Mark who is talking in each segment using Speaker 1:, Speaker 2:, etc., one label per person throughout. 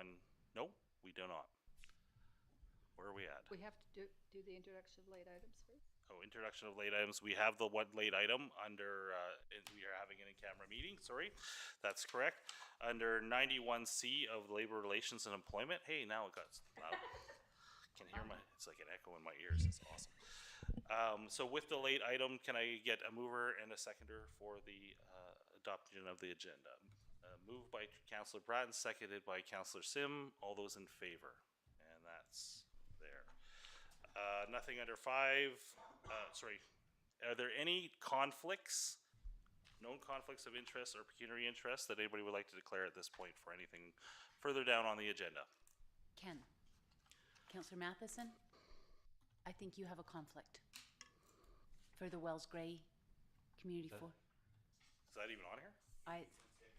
Speaker 1: anyone? No, we do not. Where are we at?
Speaker 2: We have to do the introduction of late items first.
Speaker 1: Oh, introduction of late items. We have the one late item under, we are having an in-camera meeting, sorry. That's correct. Under 91C of Labor Relations and Employment. Hey, now it got loud. Can hear it's like an echo in my ears. It's awesome. So with the late item, can I get a mover and a seconder for the adoption of the agenda? Moved by Councillor Braaten, seconded by Councillor Sim. All those in favor? And that's there. Nothing under 5. Sorry. Are there any conflicts, known conflicts of interest or pecuniary interest that anybody would like to declare at this point for anything further down on the agenda?
Speaker 3: Ken. Councillor Matheson, I think you have a conflict for the Wells Gray Community Forum.
Speaker 1: Is that even on here?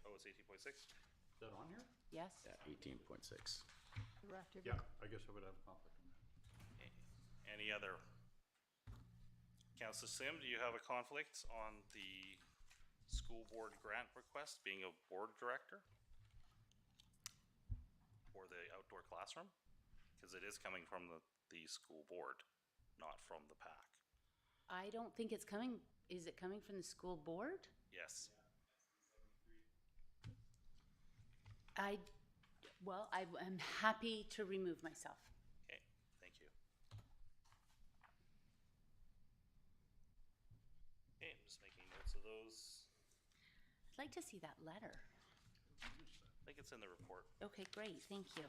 Speaker 1: Oh, it's 18.6?
Speaker 4: Is that on here?
Speaker 3: Yes?
Speaker 5: Yeah, 18.6.
Speaker 4: Yeah, I guess I would have a conflict on that.
Speaker 1: Any other? Councillor Sim, do you have a conflict on the school board grant request, being a board director? Or the outdoor classroom? Because it is coming from the school board, not from the PAC.
Speaker 3: I don't think it's coming. Is it coming from the school board?
Speaker 1: Yes.
Speaker 3: Well, I'm happy to remove myself.
Speaker 1: Okay, thank you. Okay, I'm just making notes of those.
Speaker 3: I'd like to see that letter.
Speaker 1: I think it's in the report.
Speaker 3: Okay, great. Thank you.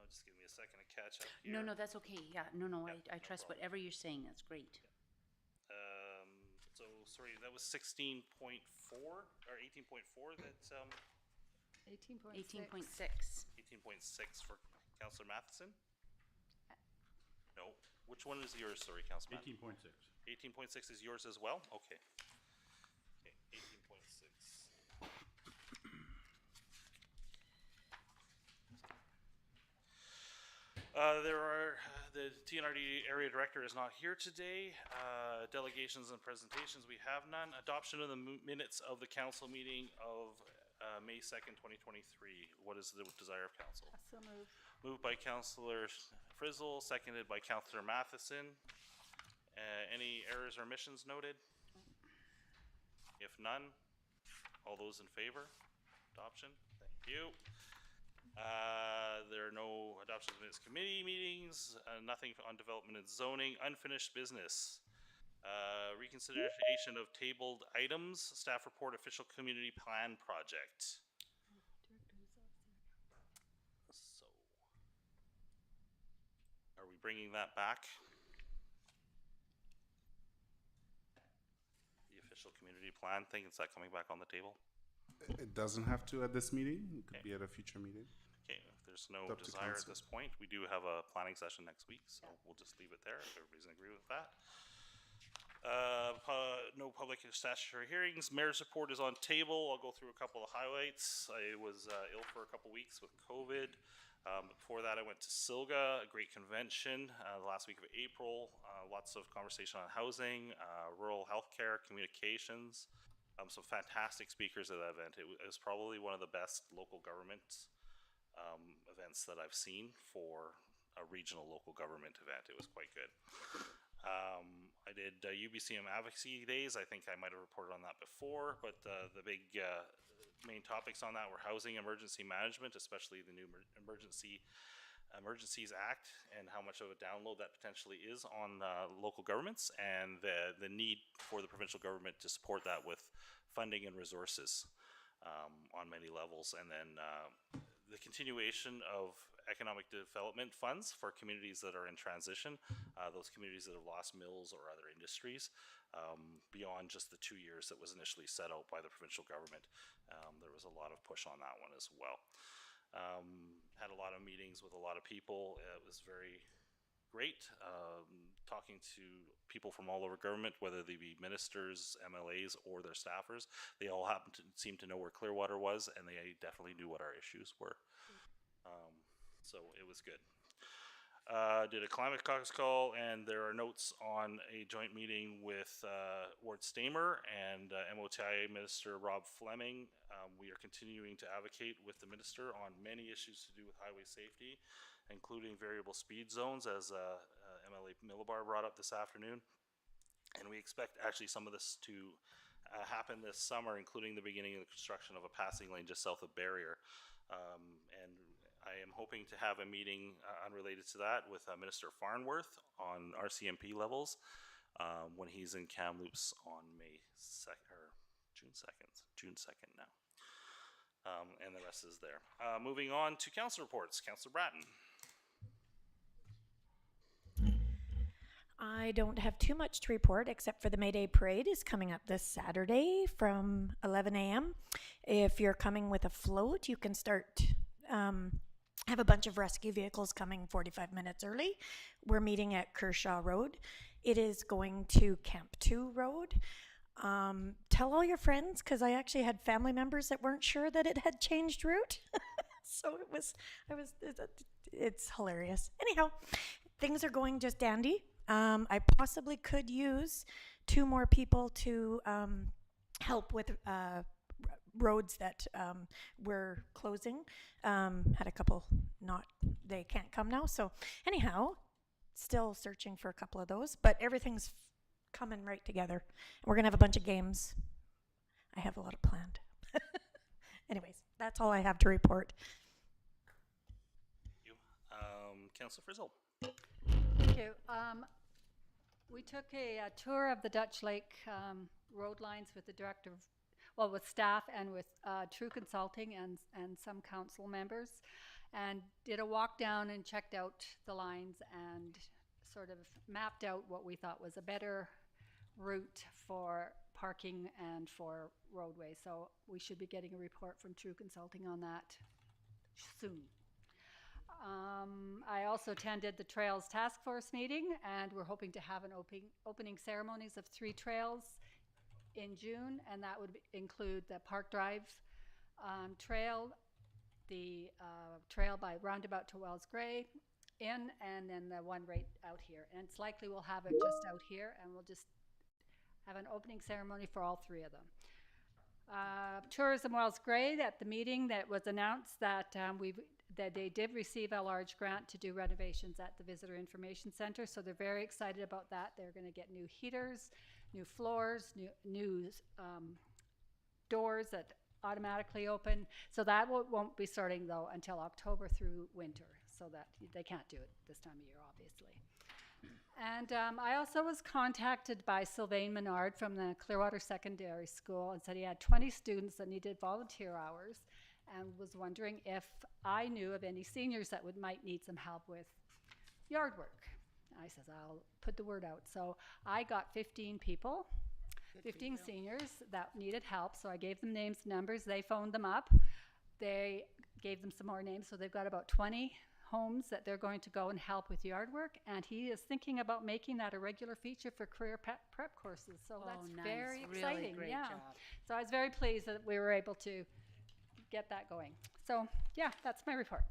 Speaker 1: Just give me a second to catch up here.
Speaker 3: No, that's okay. Yeah, no,
Speaker 1: Yeah,
Speaker 3: I
Speaker 1: no
Speaker 3: trust
Speaker 1: problem.
Speaker 3: whatever you're saying. That's great.
Speaker 1: So sorry, that was 16.4 or 18.4 that
Speaker 2: 18.6.
Speaker 3: 18.6.
Speaker 1: 18.6 for Councillor Matheson? No. Which one is yours? Sorry, Councillor Matheson.
Speaker 4: 18.6.
Speaker 1: 18.6 is yours as well? Okay. Okay, 18.6. The TNRD area director is not here today. Delegations and presentations, we have none. Adoption of the minutes of the council meeting of May 2nd, 2023. What is the desire of council?
Speaker 2: So moved.
Speaker 1: Moved by Councillor Frizzle, seconded by Councillor Matheson. Any errors or omissions noted? If none, all those in favor? Adoption? Thank you. There are no adoption of minutes committee meetings, nothing on development and zoning, unfinished business. Reconsideration of tabled items, staff report, official community plan project. So, are we bringing that back? The official community plan thing, is that coming back on the table?
Speaker 6: It doesn't have to at this meeting. It could be at a future meeting.
Speaker 1: Okay, if there's no
Speaker 6: It's up to
Speaker 1: desire at
Speaker 6: council.
Speaker 1: this point, we do have a planning session next week, so we'll just leave it there if everybody's in agree with that. No public statutory hearings. Mayor's report is on table. I'll go through a couple of highlights. I was ill for a couple weeks with COVID. Before that, I went to Silga, a great convention, the last week of April. Lots of conversation on housing, rural healthcare, communications. Some fantastic speakers at that event. It was probably one of the best local government events that I've seen for a regional local government event. It was quite good. I did UBCM Advocacy Days. I think I might have reported on that before, but the big main topics on that were housing emergency management, especially the new Emergencies Act and how much of a download that potentially is on local governments, and the need for the provincial government to support that with funding and resources on many levels, and then the continuation of economic development funds for communities that are in transition, those communities that have lost mills or other industries, beyond just the 2 years that was initially set out by the provincial government. There was a lot of push on that one as well. Had a lot of meetings with a lot of people. It was very great talking to people from all over government, whether they be ministers, MLAs, or their staffers. They all happened to seem to know where Clearwater was, and they definitely knew what our issues were. So it was good. did a climate caucus call, and there are notes on a joint meeting with Ward Stamer and MOTI Minister Rob Fleming. We are continuing to advocate with the minister on many issues to do with highway safety, including variable speed zones, as MLA Millibar brought up this afternoon. And we expect actually some of this to happen this summer, including the beginning of the construction of a passing lane just south of Barrier. And I am hoping to have a meeting unrelated to that with Minister Farnworth on RCMP levels when he's in Kamloops on May 2nd or June 2nd now. And the rest is there. Moving on to council reports. Councillor Braaten.
Speaker 5: I don't have too much to report except for the May Day Parade is coming up this Saturday from 11 a.m. If you're coming with a float, you can start, have a bunch of rescue vehicles coming 45 minutes early. We're meeting at Kershaw Road. It is going to Camp 2 Road. Tell all your friends, because I actually had family members that weren't sure that it had changed route. So it's hilarious. Anyhow, things are going just dandy. I possibly could use 2 more people to help with roads that we're closing. Had a couple they can't come now. So anyhow, still searching for a couple of those, but everything's coming right together. And we're going to have a bunch of games. I have a lot of planned. Anyways, that's all I have to report.
Speaker 1: You, Councillor Frizzle.
Speaker 2: Thank you. We took a tour of the Dutch Lake road lines with the director, with staff and with True Consulting and some council members, and did a walk down and checked out the lines and sort of mapped out what we thought was a better route for parking and for roadways. So we should be getting a report from True Consulting on that soon. I also attended the Trails Task Force meeting, and we're hoping to have an opening ceremonies of 3 trails in June, and that would include the Park Drive trail, the trail by Roundabout to Wells Gray in, and then the one right out here. And it's likely we'll have it just out here, and we'll just have an opening ceremony for all 3 of them. Tourism Wells Gray, at the meeting that was announced that that they did receive a large grant to do renovations at the Visitor Information Center, so they're very excited about that. They're going to get new heaters, new floors, new doors that automatically open. So that won't be starting though until October through winter, so that they can't do it this time of year, obviously. And I also was contacted by Sylvain Menard from the Clearwater Secondary School and said he had 20 students that needed volunteer hours, and was wondering if I knew of any seniors that might need some help with yard work. I says, I'll put the word out. So I got 15 people, 15 seniors that needed help. So I gave them names, numbers. They phoned them up. They gave them some more names. So they've got about 20 homes that they're going to go and help with yard work. And he is thinking about making that a regular feature for career prep courses. So that's
Speaker 3: nice.
Speaker 2: very
Speaker 3: Really
Speaker 2: exciting.
Speaker 3: great
Speaker 2: Yeah.
Speaker 3: job.
Speaker 2: So I was very pleased that we were able to get that going. So yeah, that's my report.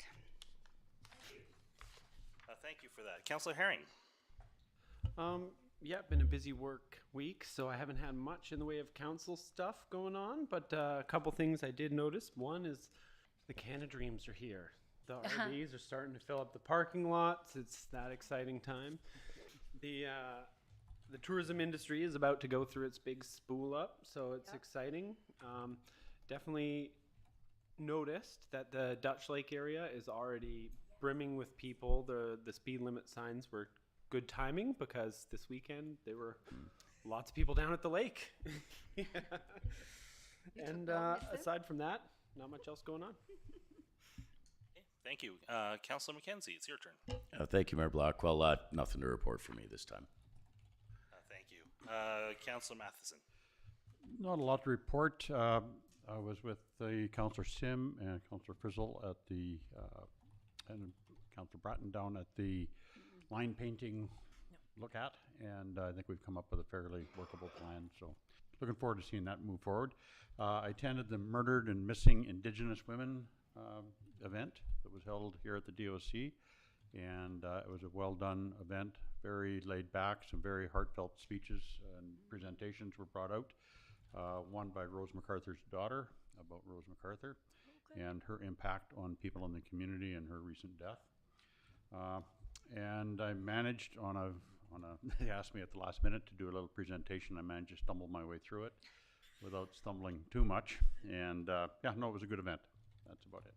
Speaker 1: Thank you for that. Councillor Herring.
Speaker 7: Yeah, been a busy work week, so I haven't had much in the way of council stuff going on, but a couple things I did notice. One is the Canada Dreams are here. The RVs are starting to fill up the parking lots. It's that exciting time. The tourism industry is about to go through its big spool up, so it's exciting. Definitely noticed that the Dutch Lake area is already brimming with people. The speed limit signs were good timing because this weekend there were lots of people down at the lake. Yeah. And aside from that, not much else going on.
Speaker 1: Okay, thank you. Councillor Mackenzie, it's your turn.
Speaker 8: Thank you, Mayor Blackwell. Nothing to report for me this time.
Speaker 1: Thank you. Councillor Matheson.
Speaker 4: Not a lot to report. I was with the Councillor Sim and Councillor Frizzle at the, and Councillor Braaten down at the line painting look at, and I think we've come up with a fairly workable plan, so looking forward to seeing that move forward. I attended the Murdered and Missing Indigenous Women event that was held here at the DOC, And it was a well-done event, very laid back, some very heartfelt speeches and presentations were brought out. One by Rose MacArthur's daughter, about Rose MacArthur, and her impact on people in the community and her recent death. And I managed they asked me at the last minute to do a little presentation. I managed to stumble my way through it without stumbling too much. And yeah, no, it was a good event. That's about it.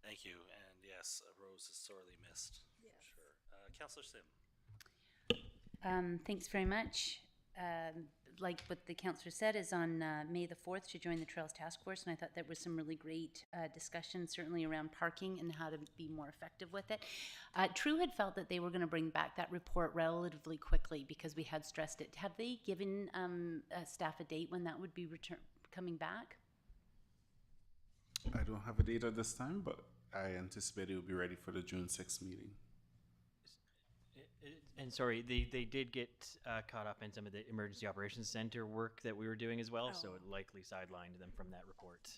Speaker 1: Thank you. And yes, Rose is sorely missed. Yes. Sure. Councillor Sim.
Speaker 3: Thanks very much. Like what the councillor said, is on May the 4th to join the Trails Task Force, and I thought there was some really great discussion, certainly around parking and how to be more effective with it. True had felt that they were going to bring back that report relatively quickly because we had stressed it. Have they given staff a date when that would be coming back?
Speaker 6: I don't have a date at this time, but I anticipate it will be ready for the June 6th meeting.
Speaker 9: And sorry, they did get caught up in some of the emergency operations center work that we were doing as well, so it likely sidelined them from that report.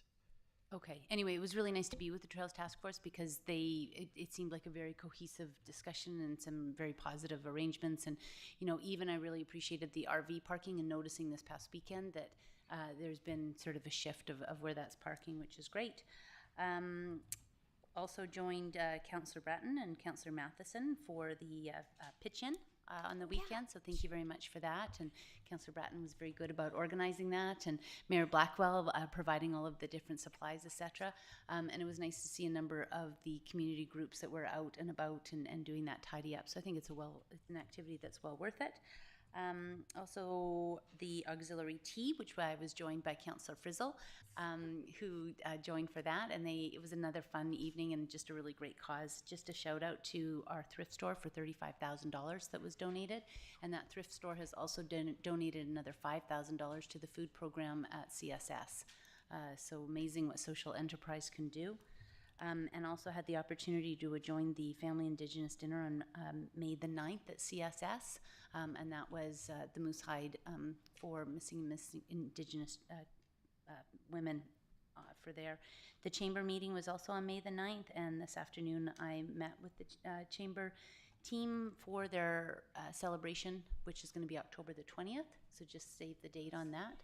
Speaker 3: Okay. Anyway, it was really nice to be with the Trails Task Force because it seemed like a very cohesive discussion and some very positive arrangements. And, you know, even I really appreciated the RV parking and noticing this past weekend that there's been sort of a shift of where that's parking, which is great. Also joined Councillor Braaten and Councillor Matheson for the pitch-in on the weekend, so thank you very much for that. And Councillor Braaten was very good about organizing that, and Mayor Blackwell providing all of the different supplies, etc. And it was nice to see a number of the community groups that were out and about and doing that tidy up. So I think it's an activity that's well worth it. Also the auxiliary tea, which I was joined by Councillor Frizzle, who joined for that, and it was another fun evening and just a really great cause. Just a shout out to our thrift store for $35,000 that was donated, and that thrift store has also donated another $5,000 to the food program at CSS. So amazing what social enterprise can do. And also had the opportunity to join the Family Indigenous Dinner on May the 9th at CSS, and that was the moose hide for missing Indigenous women for there. The Chamber meeting was also on May the 9th, and this afternoon I met with the Chamber team for their celebration, which is going to be October the 20th, so just save the date on that.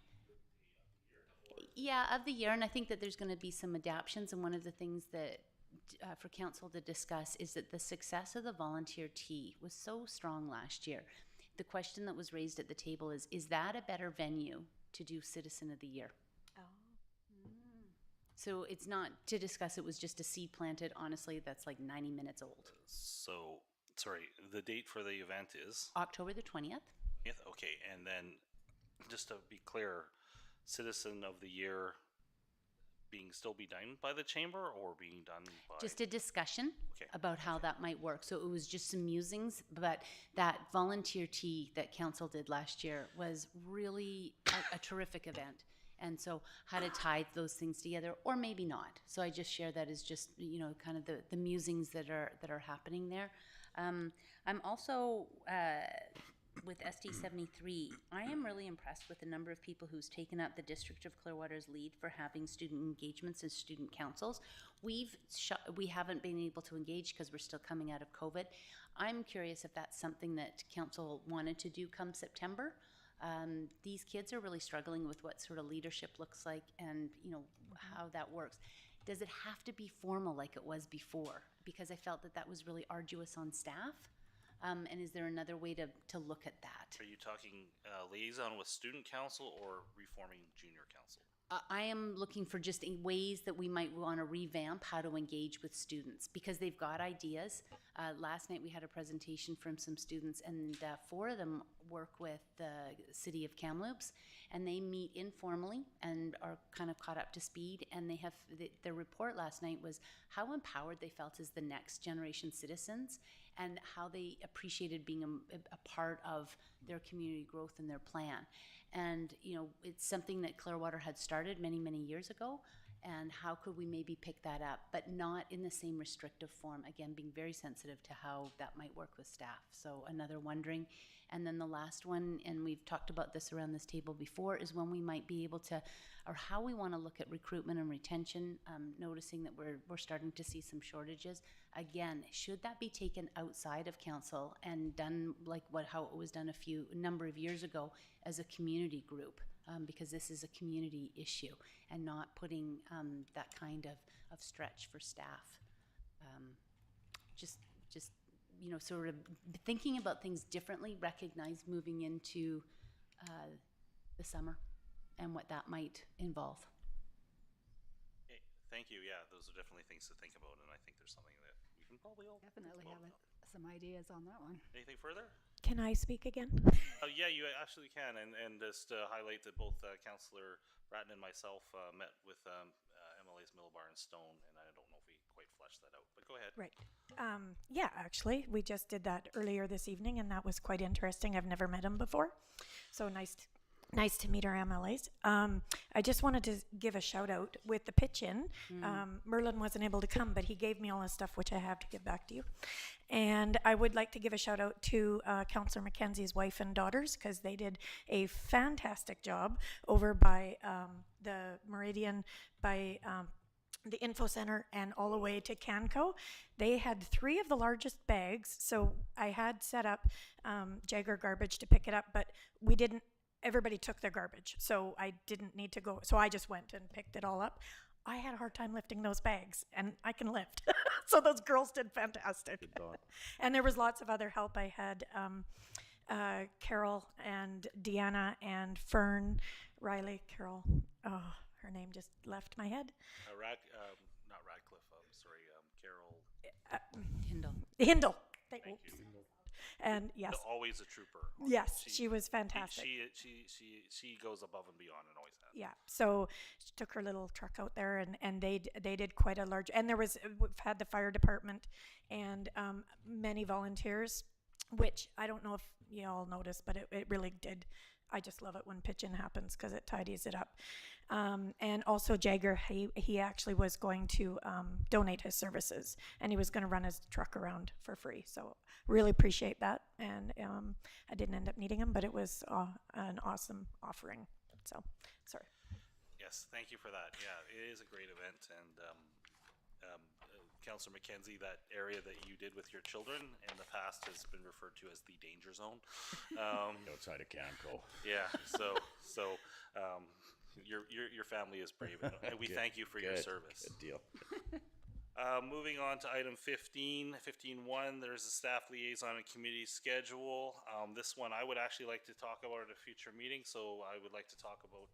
Speaker 3: Yeah, of the year, and I think that there's going to be some adaptions, and one of the things that for council to discuss is that the success of the volunteer tea was so strong last year. The question that was raised at the table is that a better venue to do Citizen of the Year? Oh. So it's not to discuss, it was just a seed planted, honestly, that's like 90 minutes old.
Speaker 1: So, sorry, the date for the event is?
Speaker 3: October the 20th.
Speaker 1: Okay, and then just to be clear, Citizen of the Year still be done by the Chamber or being done by?
Speaker 3: Just a discussion about how that might work. So it was just some musings, but that volunteer tea that council did last year was really a terrific event. And so how to tie those things together, or maybe not. So I just share that as just, you know, kind of the musings that are happening there. I'm also with SD 73, I am really impressed with the number of people who's taken up the District of Clearwater's lead for having student engagements and student councils. We haven't been able to engage because we're still coming out of COVID. I'm curious if that's something that council wanted to do come September. These kids are really struggling with what sort of leadership looks like and, you know, how that works. Does it have to be formal like it was before? Because I felt that was really arduous on staff. And is there another way to look at that?
Speaker 1: Are you talking liaison with student council or reforming junior council?
Speaker 3: I am looking for just ways that we might want to revamp how to engage with students because they've got ideas. Last night we had a presentation from some students, and 4 of them work with the city of Kamloops, and they meet informally and are kind of caught up to speed. And they have their report last night was how empowered they felt as the next generation citizens, and how they appreciated being a part of their community growth and their plan. And, you know, it's something that Clearwater had started many, many years ago, and how could we maybe pick that up, but not in the same restrictive form. Again, being very sensitive to how that might work with staff. So another wondering. And then the last one, and we've talked about this around this table before, is when we might be able to, or how we want to look at recruitment and retention, noticing that we're starting to see some shortages. Again, should that be taken outside of council and done like how it was done a number of years ago as a community group? Because this is a community issue and not putting that kind of stretch for staff. Just sort of thinking about things differently, recognize moving into the summer and what that might involve.
Speaker 1: Okay, thank you. Yeah, those are definitely things to think about, and I think there's something that we can probably all
Speaker 2: Definitely
Speaker 1: think
Speaker 2: have
Speaker 1: about.
Speaker 2: some ideas on that one.
Speaker 1: Anything further?
Speaker 5: Can I speak again?
Speaker 1: Yeah, you actually can, and just to highlight that both Councillor Braaten and myself met with MLAs Middlebar and Stone, and I don't know if we quite fleshed that out, but go ahead.
Speaker 5: Right. Yeah, actually, we just did that earlier this evening, and that was quite interesting. I've never met him before, so nice to meet our MLAs. I just wanted to give a shout out with the pitch-in. Merlin wasn't able to come, but he gave me all his stuff, which I have to give back to you. And I would like to give a shout out to Councillor Mackenzie's wife and daughters, because they did a fantastic job over by the Meridian, by the Info Center, and all the way to Canco. They had 3 of the largest bags, so I had set up Jagger Garbage to pick it up, but we didn't. Everybody took their garbage, so I didn't need to go. So I just went and picked it all up. I had a hard time lifting those bags, and I can lift. So those girls did fantastic. And there was lots of other help. I had Carol and Deanna and Fern, Riley, Carol. Oh, her name just left my head.
Speaker 1: Not Radcliffe. Sorry, Carol.
Speaker 5: Hindle.
Speaker 1: Thank you.
Speaker 5: And yes,
Speaker 1: Always a trooper.
Speaker 5: yes, she was fantastic.
Speaker 1: She goes above and beyond and always has.
Speaker 5: Yeah, so she took her little truck out there, and they did quite a large, and we've had the fire department and many volunteers, which I don't know if you all noticed, but it really did. I just love it when pitch-in happens because it tidies it up. And also Jagger, he actually was going to donate his services, and he was going to run his truck around for free. So really appreciate that. And I didn't end up needing him, but it was an awesome offering. So, sorry.
Speaker 1: Yes, thank you for that. Yeah, it is a great event, and Councillor Mackenzie, that area that you did with your children in the past has been referred to as the danger zone.
Speaker 8: Outside of Camco.
Speaker 1: Yeah, so your family is brave, and we thank you for your service.
Speaker 8: Good deal.
Speaker 1: Moving on to item 15.1, there's a staff liaison and committee schedule. This one I would actually like to talk about at a future meeting, so I would like to talk about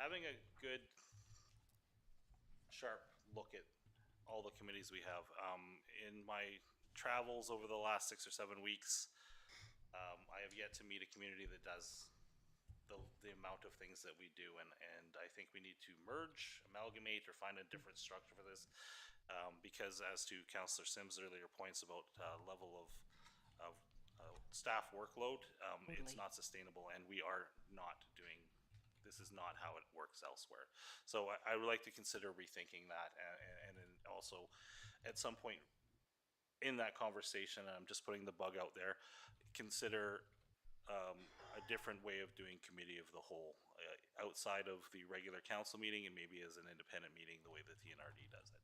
Speaker 1: having a good, sharp look at all the committees we have. In my travels over the last 6 or 7 weeks, I have yet to meet a community that does the amount of things that we do, and I think we need to merge, amalgamate, or find a different structure for this, because as to Councillor Sim's earlier points about level of staff workload, it's not sustainable, and we are not doing. This is not how it works elsewhere. So I would like to consider rethinking that, and then also at some point in that conversation, and I'm just putting the bug out there, consider a different way of doing committee of the whole outside of the regular council meeting, and maybe as an independent meeting the way the TNRD does it.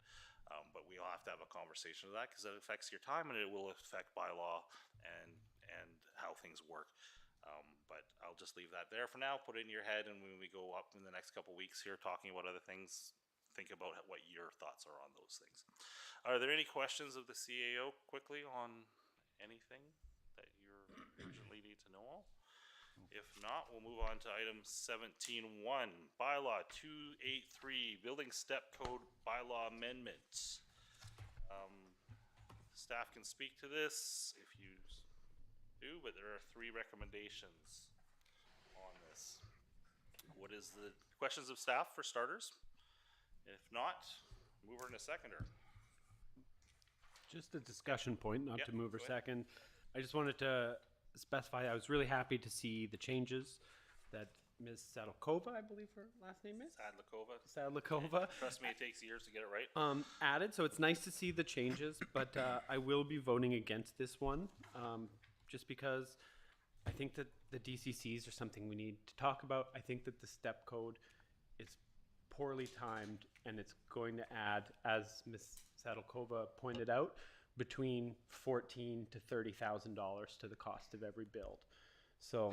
Speaker 1: But we'll have to have a conversation of that because it affects your time, and it will affect bylaw and how things work. But I'll just leave that there for now. Put it in your head, and when we go up in the next couple weeks here talking about other things, think about what your thoughts are on those things. Are there any questions of the CAO quickly on anything that you urgently need to know all? If not, we'll move on to item 17.1, bylaw 283, building step code bylaw amendment. Staff can speak to this if you do, but there are 3 recommendations on this. What is the questions of staff for starters? If not, mover and a seconder.
Speaker 7: Just a discussion point, not
Speaker 1: Yep,
Speaker 7: to move or
Speaker 1: go ahead.
Speaker 7: second. I just wanted to specify I was really happy to see the changes that Ms. Sadalkova, I believe her last name is.
Speaker 1: Sadlikova.
Speaker 7: Sadalkova.
Speaker 1: Trust me, it takes years to get it right.
Speaker 7: Added. So it's nice to see the changes, but I will be voting against this one, just because I think that the DCCs are something we need to talk about. I think that the step code is poorly timed, and it's going to add, as Ms. Sadalkova pointed out, between $14,000 to $30,000 to the cost of every build. So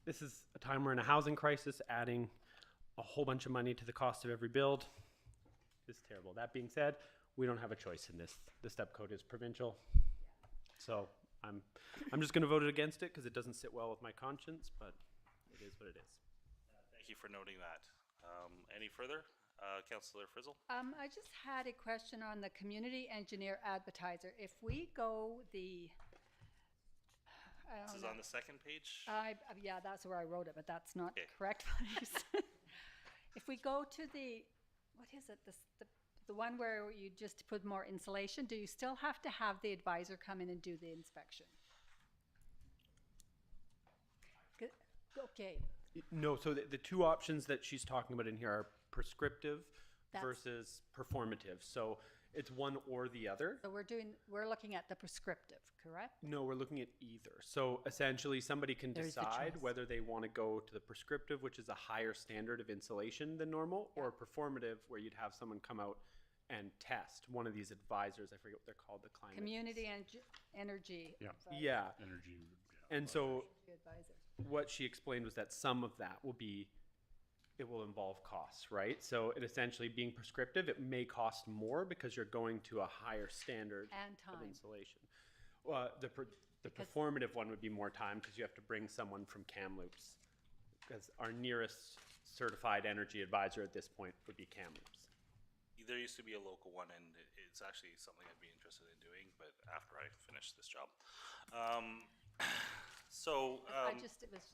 Speaker 7: this is a time we're in a housing crisis. Adding a whole bunch of money to the cost of every build is terrible. That being said, we don't have a choice in this. The step code is provincial. So I'm just going to vote against it because it doesn't sit well with my conscience, but it is what it is.
Speaker 1: Thank you for noting that. Any further? Councillor Frizzle?
Speaker 2: I just had a question on the community engineer advertiser. If we go the, I
Speaker 1: This
Speaker 2: don't
Speaker 1: is
Speaker 2: know.
Speaker 1: on the second page.
Speaker 2: Yeah, that's where I wrote it, but that's not
Speaker 1: Okay.
Speaker 2: the correct place. If we go to the, what is it, the one where you just put more insulation, do you still have to have the advisor come in and do the inspection? Okay,
Speaker 7: No, so the two options that she's talking about in here are prescriptive
Speaker 2: That's-
Speaker 7: versus performative. So it's one or the other.
Speaker 2: so we're looking at the prescriptive, correct?
Speaker 7: No, we're looking at either. So essentially, somebody can
Speaker 3: There's the
Speaker 7: decide
Speaker 3: choice.
Speaker 7: whether they want to go to the prescriptive, which is a higher standard of insulation than normal, or performative, where you'd have someone come out and test. One of these advisors, I forget what they're called, the climate.
Speaker 2: Community energy.
Speaker 4: Yeah.
Speaker 2: advisor.
Speaker 7: Yeah.
Speaker 4: Energy.
Speaker 7: And so
Speaker 2: Advisor.
Speaker 7: what she explained was that some of that it will involve costs, right? So it essentially being prescriptive, it may cost more because you're going to a higher standard
Speaker 2: And
Speaker 7: of
Speaker 2: time.
Speaker 7: insulation. The performative one would be more time because you have to bring someone from Kamloops, because our nearest certified energy advisor at this point would be Kamloops.
Speaker 1: There used to be a local one, and it's actually something I'd be interested in doing, but after I finish this job.
Speaker 2: It was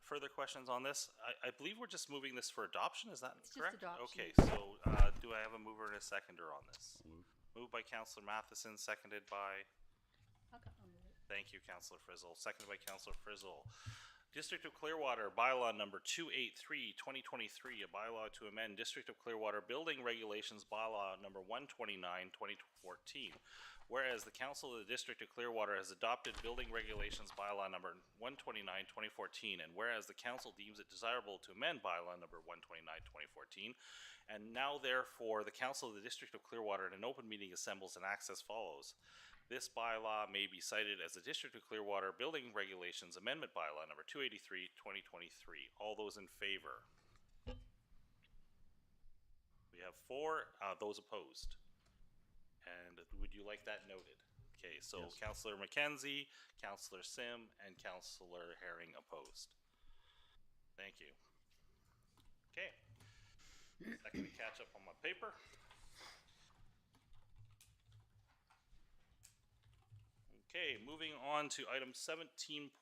Speaker 1: Further questions on this? I believe we're just moving this for adoption, is that
Speaker 2: It's just
Speaker 1: correct?
Speaker 2: adoption.
Speaker 1: Okay, so do I have a mover and a seconder on this? Moved by Councillor Matheson, seconded by,
Speaker 2: okay, I'll move it.
Speaker 1: thank you, Councillor Frizzle, seconded by Councillor Frizzle. District of Clearwater bylaw number 283-2023, a bylaw to amend District of Clearwater building regulations bylaw number 129-2014. Whereas the Council of the District of Clearwater has adopted building regulations bylaw number 129-2014, and whereas the Council deems it desirable to amend bylaw number 129-2014, and now therefore the Council of the District of Clearwater in an open meeting assembles and acts as follows. This bylaw may be cited as the District of Clearwater Building Regulations Amendment Bylaw number 283-2023. All those in favor? We have 4. Those opposed? And would you like that noted? Okay, so
Speaker 4: Yes.
Speaker 1: Councillor Mackenzie, Councillor Sim, and Councillor Herring opposed. Thank you. Okay. Second to catch up on my paper. Okay, moving on to item 17.2,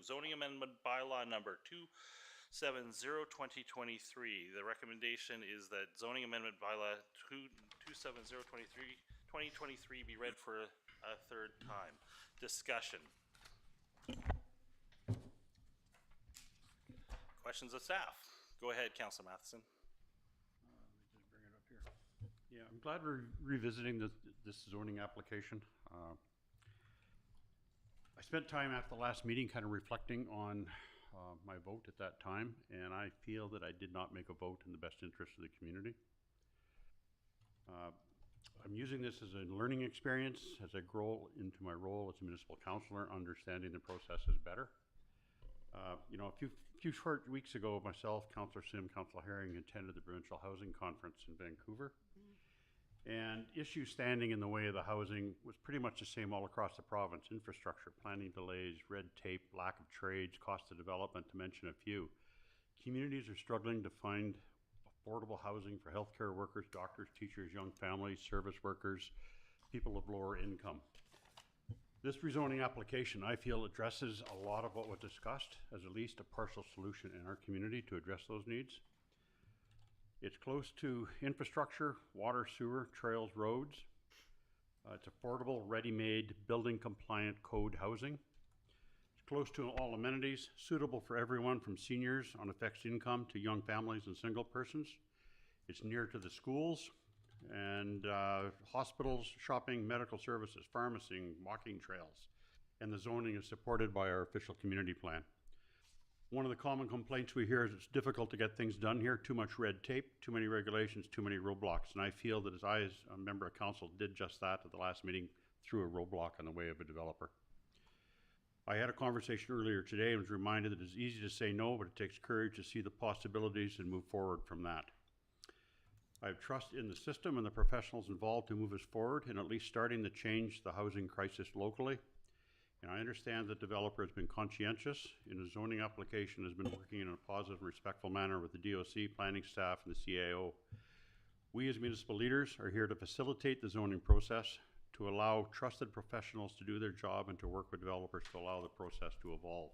Speaker 1: zoning amendment bylaw number 270-2023. The recommendation is that zoning amendment bylaw 270-2023 be read for a third time. Discussion. Questions of staff? Go ahead, Councillor Matheson.
Speaker 4: Just bring it up here. Yeah, I'm glad we're revisiting this zoning application. I spent time after the last meeting kind of reflecting on my vote at that time, and I feel that I did not make a vote in the best interest of the community. I'm using this as a learning experience as I grow into my role as a municipal councillor, understanding the processes better. You know, a few short weeks ago, myself, Councillor Sim, Councillor Herring attended the Provincial Housing Conference in Vancouver. And issues standing in the way of the housing was pretty much the same all across the province. Infrastructure, planning delays, red tape, lack of trades, cost of development, to mention a few. Communities are struggling to find affordable housing for healthcare workers, doctors, teachers, young families, service workers, people of lower income. This rezoning application, I feel, addresses a lot of what was discussed as at least a partial solution in our community to address those needs. It's close to infrastructure, water, sewer, trails, roads. It's affordable, ready-made, building-compliant code housing. It's close to all amenities, suitable for everyone from seniors on a fixed income to young families and single persons. It's near to the schools and hospitals, shopping, medical services, pharmacy, walking trails, and the zoning is supported by our official community plan. One of the common complaints we hear is it's difficult to get things done here, too much red tape, too many regulations, too many roadblocks, and I feel that as a member of council, did just that at the last meeting, threw a roadblock in the way of a developer. I had a conversation earlier today and was reminded that it's easy to say no, but it takes courage to see the possibilities and move forward from that. I have trust in the system and the professionals involved to move us forward in at least starting to change the housing crisis locally. And I understand the developer has been conscientious in his zoning application, has been working in a positive and respectful manner with the DOC, planning staff, and the CAO. We as municipal leaders are here to facilitate the zoning process, to allow trusted professionals to do their job and to work with developers to allow the process to evolve.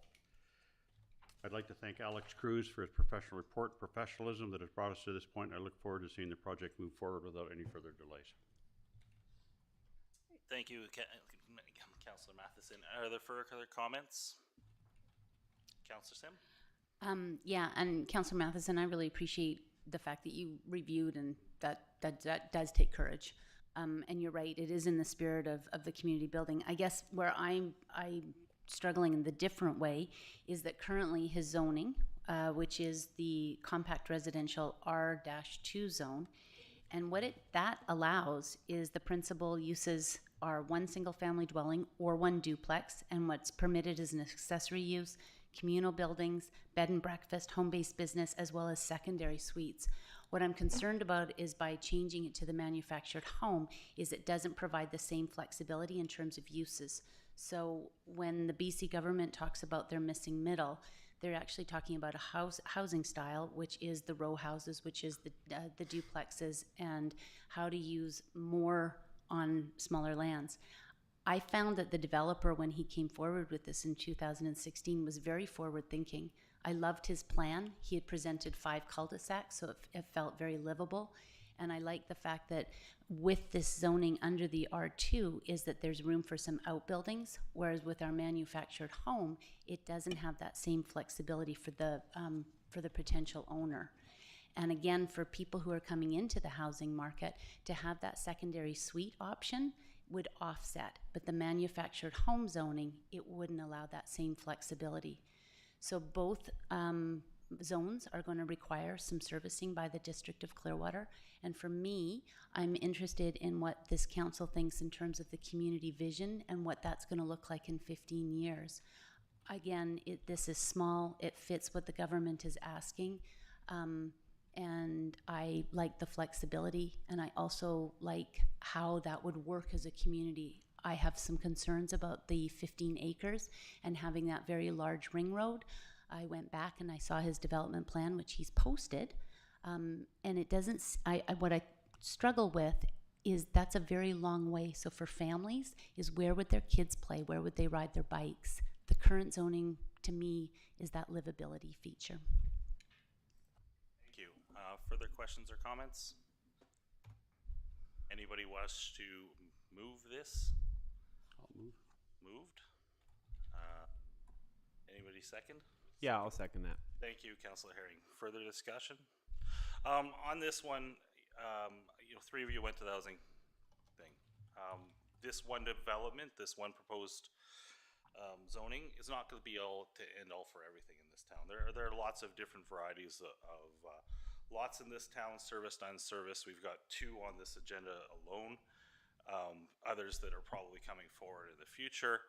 Speaker 4: I'd like to thank Alex Cruz for his professional report, professionalism that has brought us to this point. I look forward to seeing the project move forward without any further delays.
Speaker 1: Thank you, Councillor Matheson. Are there further comments? Councillor Sim?
Speaker 3: Yeah, and Councillor Matheson, I really appreciate the fact that you reviewed, and that does take courage. And you're right, it is in the spirit of the community building. I guess where I'm struggling in the different way is that currently his zoning, which is the compact residential R-2 zone, and what that allows is the principal uses are one single family dwelling or one duplex, and what's permitted is an accessory use, communal buildings, bed and breakfast, home-based business, as well as secondary suites. What I'm concerned about is by changing it to the manufactured home is it doesn't provide the same flexibility in terms of uses. So when the BC government talks about their missing middle, they're actually talking about a housing style, which is the row houses, which is the duplexes, and how to use more on smaller lands. I found that the developer, when he came forward with this in 2016, was very forward thinking. I loved his plan. He had presented 5 cul-de-sacs, so it felt very livable. And I like the fact that with this zoning under the R2 is that there's room for some outbuildings, whereas with our manufactured home, it doesn't have that same flexibility for the potential owner. And again, for people who are coming into the housing market, to have that secondary suite option would offset. But the manufactured home zoning, it wouldn't allow that same flexibility. So both zones are going to require some servicing by the District of Clearwater. And for me, I'm interested in what this council thinks in terms of the community vision and what that's going to look like in 15 years. Again, this is small. It fits what the government is asking. And I like the flexibility, and I also like how that would work as a community. I have some concerns about the 15 acres and having that very large ring road. I went back and I saw his development plan, which he's posted, and it doesn't, what I struggle with is that's a very long way. So for families, is where would their kids play? Where would they ride their bikes? The current zoning, to me, is that livability feature.
Speaker 1: Thank you. Further questions or comments? Anybody wish to move this?
Speaker 4: I'll move.
Speaker 1: Moved. Anybody second?
Speaker 7: Yeah, I'll second that.
Speaker 1: Thank you, Councillor Herring. Further discussion? On this one, 3 of you went to the housing thing. This one development, this one proposed zoning is not going to be all to end all for everything in this town. There are lots of different varieties of lots in this town, serviced, unserviced. We've got 2 on this agenda alone. Others that are probably coming forward in the future.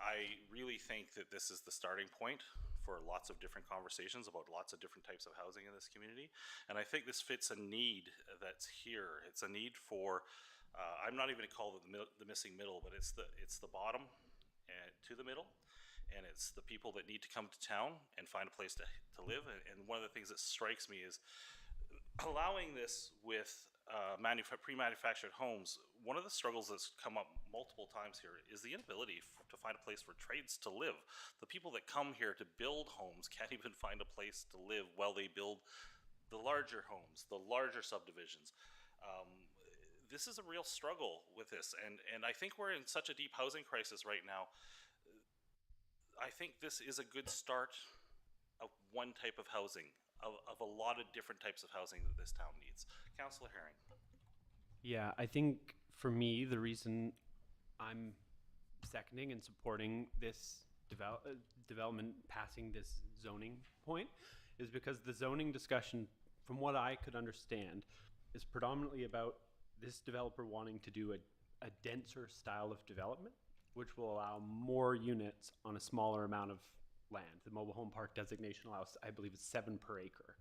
Speaker 1: I really think that this is the starting point for lots of different conversations about lots of different types of housing in this community. And I think this fits a need that's here. It's a need for, I'm not even gonna call it the missing middle, but it's the bottom to the middle. And it's the people that need to come to town and find a place to live. And one of the things that strikes me is allowing this with pre-manufactured homes. One of the struggles that's come up multiple times here is the inability to find a place for trades to live. The people that come here to build homes can't even find a place to live while they build the larger homes, the larger subdivisions. This is a real struggle with this, and I think we're in such a deep housing crisis right now. think this is a good start of one type of housing, of a lot of different types of housing that this town needs. Councillor Herring.
Speaker 7: Yeah, I think for me, the reason I'm seconding and supporting this development passing this zoning point is because the zoning discussion, from what I could understand, is predominantly about this developer wanting to do a denser style of development, which will allow more units on a smaller amount of land. The mobile home park designation allows, I believe it's 7 per acre,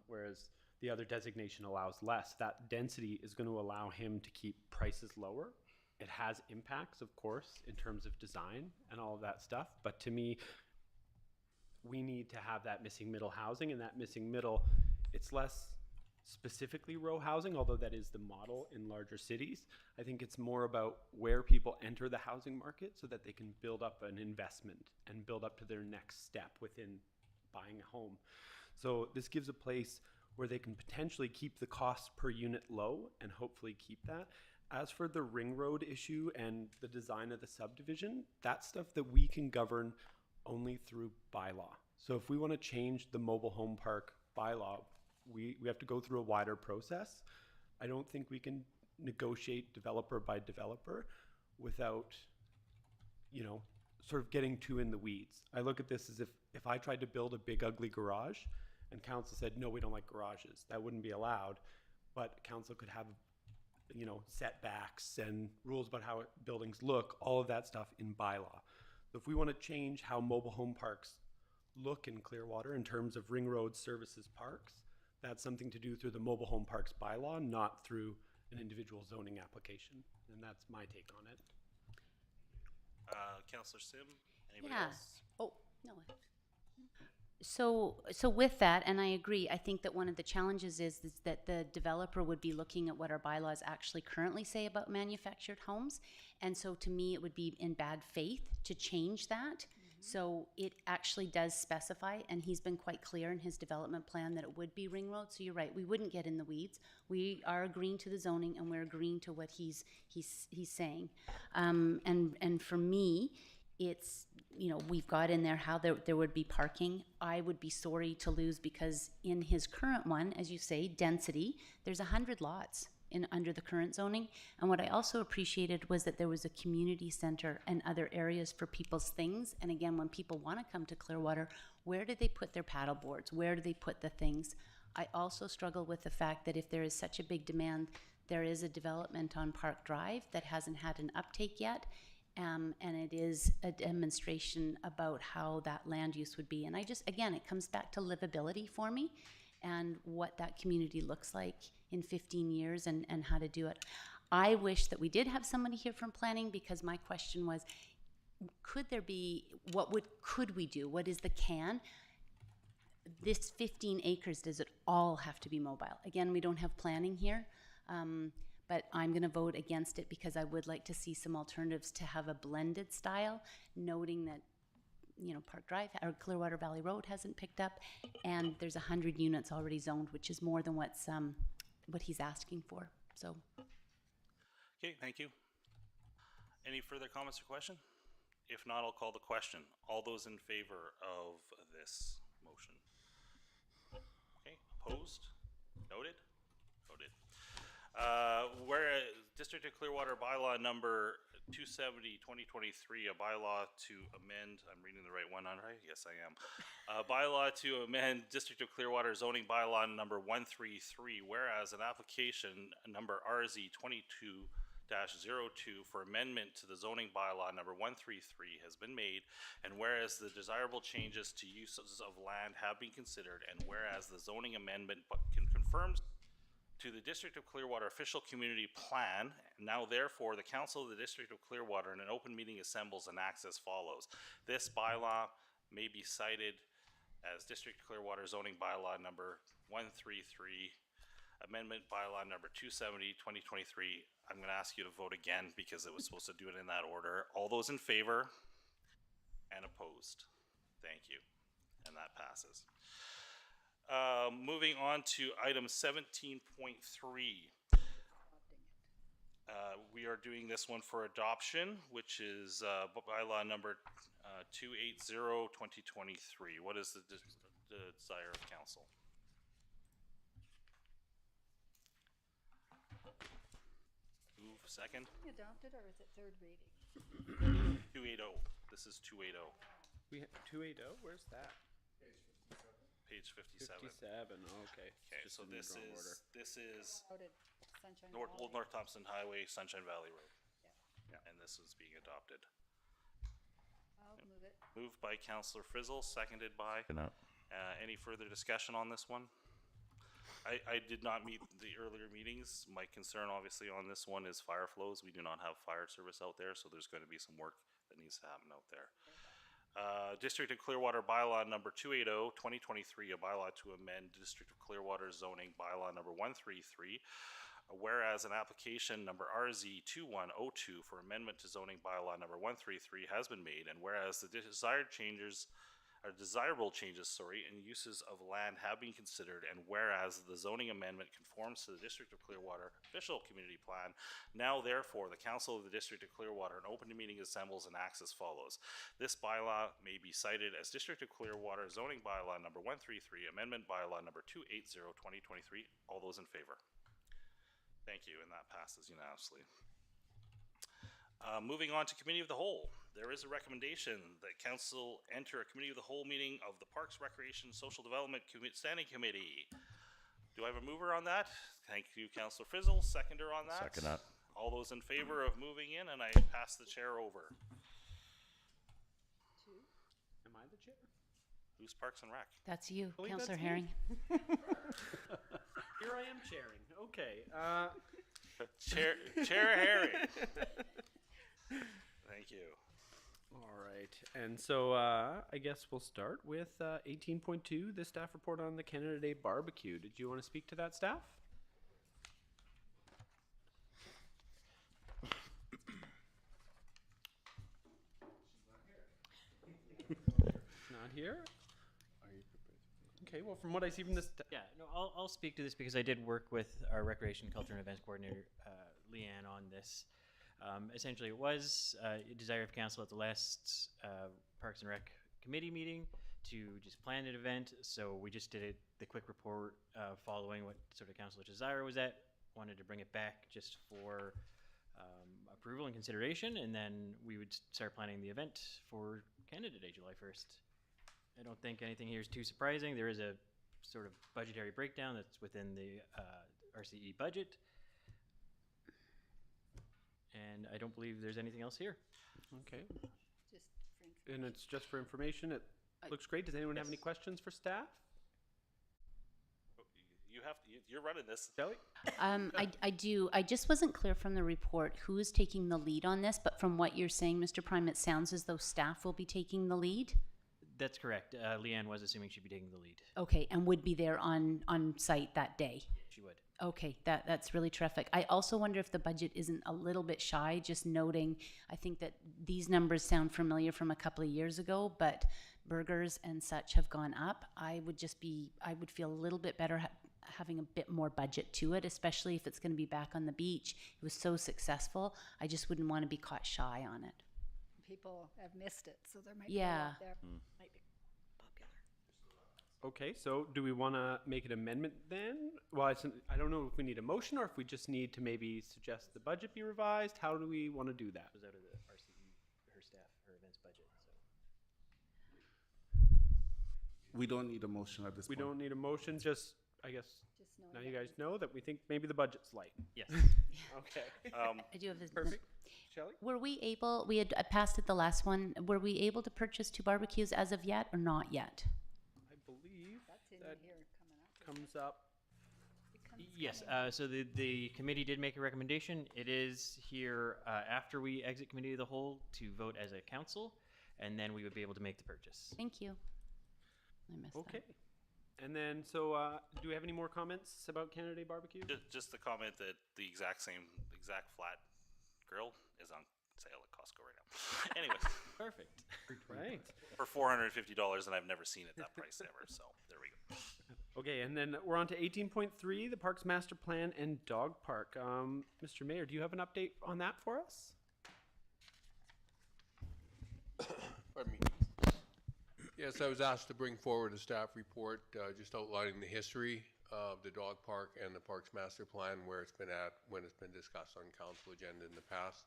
Speaker 7: whereas the other designation allows less. That density is going to allow him to keep prices lower. It has impacts, of course, in terms of design and all of that stuff. But to me, we need to have that missing middle housing, and that missing middle, it's less specifically row housing, although that is the model in larger cities. I think it's more about where people enter the housing market so that they can build up an investment and build up to their next step within buying a home. So this gives a place where they can potentially keep the cost per unit low and hopefully keep that. As for the ring road issue and the design of the subdivision, that's stuff that we can govern only through bylaw. So if we want to change the mobile home park bylaw, we have to go through a wider process. I don't think we can negotiate developer by developer without, you know, sort of getting too in the weeds. I look at this as if I tried to build a big ugly garage and council said, no, we don't like garages, that wouldn't be allowed. But council could have, you know, setbacks and rules about how buildings look, all of that stuff in bylaw. So if we want to change how mobile home parks look in Clearwater in terms of ring road services parks, that's something to do through the mobile home parks bylaw, not through an individual zoning application. And that's my take on it.
Speaker 1: Councillor Sim, anybody
Speaker 3: Yeah.
Speaker 1: else?
Speaker 3: Oh, no. So with that, and I agree, I think that one of the challenges is that the developer would be looking at what our bylaws actually currently say about manufactured homes. And so to me, it would be in bad faith to change that. So it actually does specify, and he's been quite clear in his development plan that it would be ring road. So you're right, we wouldn't get in the weeds. We are agreeing to the zoning, and we're agreeing to what he's saying. And for me, it's, you know, we've got in there how there would be parking. I would be sorry to lose, because in his current one, as you say, density, there's 100 lots under the current zoning. And what I also appreciated was that there was a community center and other areas for people's things. And again, when people want to come to Clearwater, where do they put their paddle boards? Where do they put the things? I also struggle with the fact that if there is such a big demand, there is a development on Park Drive that hasn't had an uptake yet. And it is a demonstration about how that land use would be. And I just, again, it comes back to livability for me and what that community looks like in 15 years and how to do it. I wish that we did have somebody here from planning, because my question was, could there be, could we do? What is the can? This 15 acres, does it all have to be mobile? Again, we don't have planning here. But I'm going to vote against it because I would like to see some alternatives to have a blended style, noting that, you know, Park Drive or Clearwater Valley Road hasn't picked up, and there's 100 units already zoned, which is more than what he's asking for. So.
Speaker 1: Okay, thank you. Any further comments or question? If not, I'll call the question. All those in favor of this motion? Okay, opposed? Noted? Noted. Where District of Clearwater bylaw number 270, 2023, a bylaw to amend, I'm reading the right one, aren't I? Yes, I am. A bylaw to amend District of Clearwater zoning bylaw number 133, whereas an application number RZ 22-02 for amendment to the zoning bylaw number 133 has been made, and whereas the desirable changes to uses of land have been considered, and whereas the zoning amendment confirms to the District of Clearwater official community plan, now therefore the Council of the District of Clearwater in an open meeting assembles and acts as follows. This bylaw may be cited as District of Clearwater zoning bylaw number 133, amendment bylaw number 270, 2023. I'm going to ask you to vote again because it was supposed to do it in that order. All those in favor and opposed? Thank you. And that passes. Moving on to item 17.3. We are doing this one for adoption, which is bylaw number 280/2023. What is the desire of council? Move second.
Speaker 2: Adopted, or is it third reading?
Speaker 1: 280. This is 280.
Speaker 7: We have 280. Where's that?
Speaker 1: Page 57.
Speaker 7: 57. Okay.
Speaker 1: Okay,
Speaker 7: Just
Speaker 1: so
Speaker 7: in the
Speaker 1: this
Speaker 7: wrong order.
Speaker 1: is
Speaker 2: Out at Sunshine
Speaker 1: Old
Speaker 2: Valley.
Speaker 1: North Thompson Highway, Sunshine Valley Road.
Speaker 7: Yeah.
Speaker 1: And this is being adopted.
Speaker 2: I'll move it.
Speaker 1: Moved by Councillor Frizzle, seconded by. Any further discussion on this one? I did not meet the earlier meetings. My concern obviously on this one is fire flows. We do not have fire service out there, so there's going to be some work that needs to happen out there. District of Clearwater bylaw number 280/2023, a bylaw to amend District of Clearwater zoning bylaw number 133. Whereas an application number RZ2102 for amendment to zoning bylaw number 133 has been made, and whereas the desirable changes, in uses of land have been considered, and whereas the zoning amendment conforms to the District of Clearwater official community plan, now therefore the Council of the District of Clearwater, an open meeting assembles and acts as follows. This bylaw may be cited as District of Clearwater zoning bylaw number 133, amendment bylaw number 280/2023. All those in favor? Thank you, and that passes unanimously. Moving on to Committee of the Whole. There is a recommendation that Council enter a Committee of the Whole meeting of the Parks, Recreation, Social Development Standing Committee. Do I have a mover on that? Thank you, Councillor Frizzle. Seconder on that?
Speaker 8: Second that.
Speaker 1: All those in favor of moving in, and I pass the chair over.
Speaker 7: Am I the chair?
Speaker 1: Who's Parks and Rec?
Speaker 3: That's you,
Speaker 7: believe
Speaker 3: Councillor
Speaker 7: that's me.
Speaker 3: Herring.
Speaker 7: Here I am chairing. Okay.
Speaker 1: Chair Harry. Thank you.
Speaker 7: All right. And so I guess we'll start with 18.2, the staff report on the Canada Day barbecue. Did you want to speak to that, staff? Not here. Okay, well, from what I see from this,
Speaker 9: Yeah, no, I'll speak to this because I did work with our Recreation, Culture, and Events Coordinator, Leanne, on this. Essentially, it was a desire of council at the last Parks and Rec committee meeting to just plan an event. So we just did the quick report following what sort of council's desire was at. Wanted to bring it back just for approval and consideration, and then we would start planning the event for Canada Day, July 1st. I don't think anything here is too surprising. There is a sort of budgetary breakdown that's within the RCE budget. And I don't believe there's anything else here.
Speaker 7: okay.
Speaker 2: Just for
Speaker 7: And it's just for information. It looks great. Does anyone have any questions for staff?
Speaker 1: You're running this.
Speaker 7: Shelley?
Speaker 3: I do. I just wasn't clear from the report who is taking the lead on this, but from what you're saying, Mr. Prime, it sounds as though staff will be taking the lead.
Speaker 9: That's correct. Leanne was assuming she'd be taking the lead.
Speaker 3: Okay, and would be there on site that day.
Speaker 9: She would.
Speaker 3: Okay, that's really terrific. I also wonder if the budget isn't a little bit shy, just noting, I think that these numbers sound familiar from a couple of years ago, but burgers and such have gone up. I would feel a little bit better having a bit more budget to it, especially if it's going to be back on the beach. It was so successful. I just wouldn't want to be caught shy on it.
Speaker 2: people have missed it, so there might
Speaker 3: Yeah.
Speaker 2: be there might be popular.
Speaker 7: Okay, so do we want to make an amendment then? Well, I don't know if we need a motion or if we just need to maybe suggest the budget be revised. How do we want to do that?
Speaker 9: It was out of the RCE, her staff, her events budget. So
Speaker 6: We don't need a motion at this
Speaker 7: We
Speaker 6: point.
Speaker 7: don't need a motion, just, I guess,
Speaker 2: Just knowing
Speaker 7: now
Speaker 2: that
Speaker 7: you guys know that we think maybe the budget's light.
Speaker 9: yes.
Speaker 7: Okay.
Speaker 3: I do have this.
Speaker 7: Perfect. Shelley?
Speaker 3: Were we able, we had passed it the last one, were we able to purchase 2 barbecues as of yet or not yet?
Speaker 7: I believe
Speaker 2: that's in
Speaker 7: that
Speaker 2: here coming up.
Speaker 7: comes up.
Speaker 9: Yes, so the committee did make a recommendation. It is here after we exit committee of the whole to vote as a council, and then we would be able to make the purchase.
Speaker 3: Thank you. I missed
Speaker 7: Okay.
Speaker 3: that.
Speaker 7: And then, so do we have any more comments about Canada Day barbecue?
Speaker 1: Just the comment that the exact flat grill is on sale at Costco right now. Anyways,
Speaker 7: Perfect. Right.
Speaker 1: for $450, and I've never seen it that price ever. So there we go.
Speaker 7: Okay, and then we're on to 18.3, the Parks Master Plan and Dog Park. Mr. Mayor, do you have an update on that for us?
Speaker 10: Pardon me. Yes, I was asked to bring forward a staff report just outlining the history of the dog park and the Parks Master Plan, where it's been at when it's been discussed on council agenda in the past,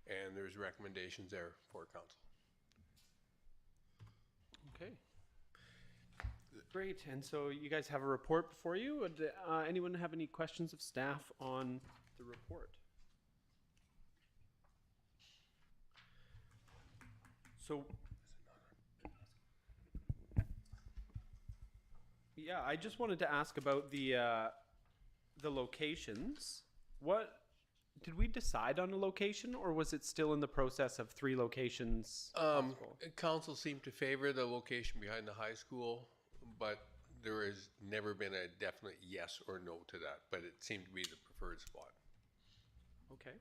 Speaker 10: and there's recommendations there for council.
Speaker 7: Okay. Great, and so you guys have a report before you. Would anyone have any questions of staff on the report? So, yeah, I just wanted to ask about the locations. What did we decide on a location, or was it still in the process of 3 locations? Possible?
Speaker 10: Council seemed to favor the location behind the high school, but there has never been a definite yes or no to that, but it seemed to be the preferred spot.
Speaker 7: Okay.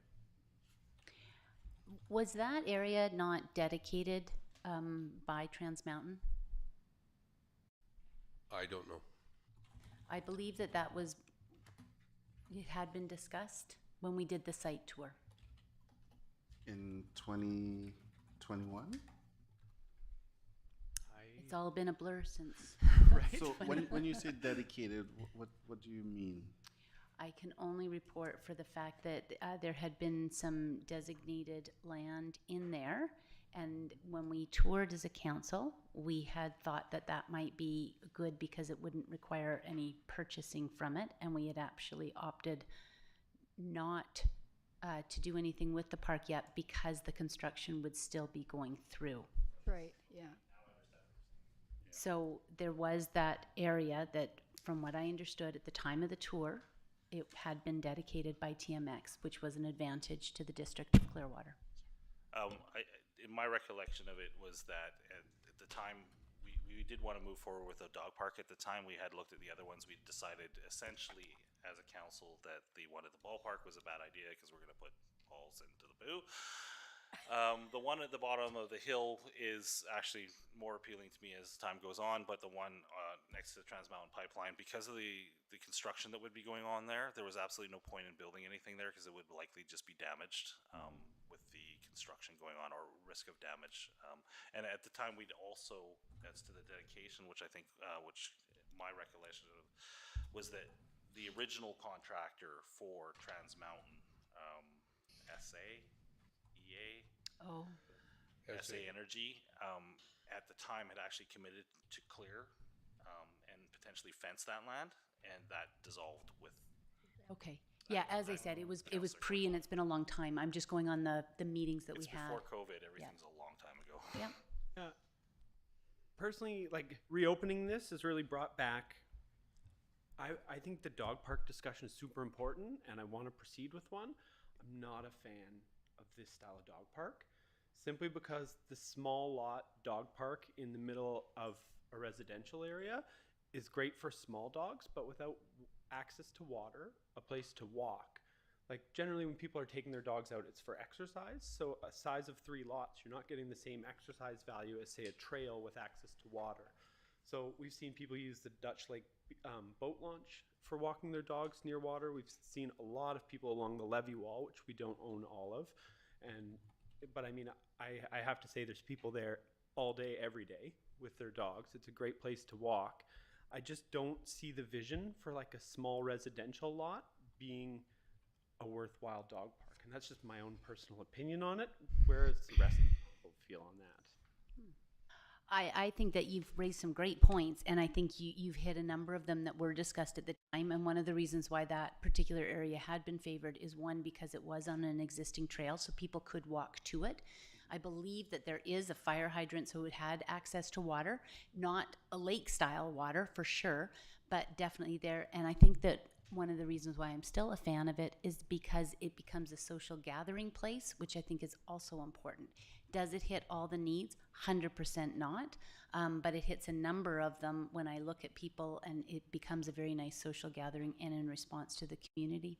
Speaker 3: Was that area not dedicated by Trans Mountain?
Speaker 10: I don't know.
Speaker 3: I believe that it had been discussed when we did the site tour.
Speaker 6: In 2021?
Speaker 3: It's all been a blur since.
Speaker 7: Right.
Speaker 6: So when you say dedicated, what do you mean?
Speaker 3: I can only report for the fact that there had been some designated land in there, and when we toured as a council, we had thought that that might be good because it wouldn't require any purchasing from it, and we had actually opted not to do anything with the park yet because the construction would still be going through.
Speaker 2: Right, yeah.
Speaker 3: So there was that area that, from what I understood at the time of the tour, it had been dedicated by TMX, which was an advantage to the District of Clearwater.
Speaker 1: In my recollection of it was that at the time we did want to move forward with a dog park. At the time we had looked at the other ones. We decided essentially as a council that the one at the ballpark was a bad idea because we're going to put balls into the boo. The one at the bottom of the hill is actually more appealing to me as time goes on, but the one next to the Trans Mountain Pipeline, because of the construction that would be going on there was absolutely no point in building anything there because it would likely just be damaged with the construction going on, or risk of damage. And at the time we'd also, as to the dedication, which I think, which my recollection of was that the original contractor for Trans Mountain, EA,
Speaker 3: Oh.
Speaker 1: SA Energy, at the time had actually committed to clear and potentially fence that land, and that dissolved with.
Speaker 3: Okay. Yeah, as I said, it was pre, and it's been a long time. I'm just going on the meetings that
Speaker 1: It's
Speaker 3: we had.
Speaker 1: before COVID. Everything's a long time ago.
Speaker 3: Yeah.
Speaker 7: Personally, like, reopening this has really brought back. I think the dog park discussion is super important, and I want to proceed with one. I'm not a fan of this style of dog park, simply because the small lot dog park in the middle of a residential area is great for small dogs, but without access to water, a place to walk. Like, generally when people are taking their dogs out, it's for exercise. So a size of 3 lots, you're not getting the same exercise value as, say, a trail with access to water. So we've seen people use the Dutch Lake boat launch for walking their dogs near water. We've seen a lot of people along the levee wall, which we don't own all of. But I mean, I have to say there's people there all day, every day with their dogs. It's a great place to walk. I just don't see the vision for like a small residential lot being a worthwhile dog park. And that's just my own personal opinion on it. Where does the rest of the people feel on that?
Speaker 3: I think that you've raised some great points, and I think you've hit a number of them that were discussed at the time. And one of the reasons why that particular area had been favored is, one, because it was on an existing trail, so people could walk to it. I believe that there is a fire hydrant, so it had access to water, not a lake-style water for sure, but definitely there. And I think that one of the reasons why I'm still a fan of it is because it becomes a social gathering place, which I think is also important. Does it hit all the needs? 100% not, but it hits a number of them when I look at people, and it becomes a very nice social gathering and in response to the community,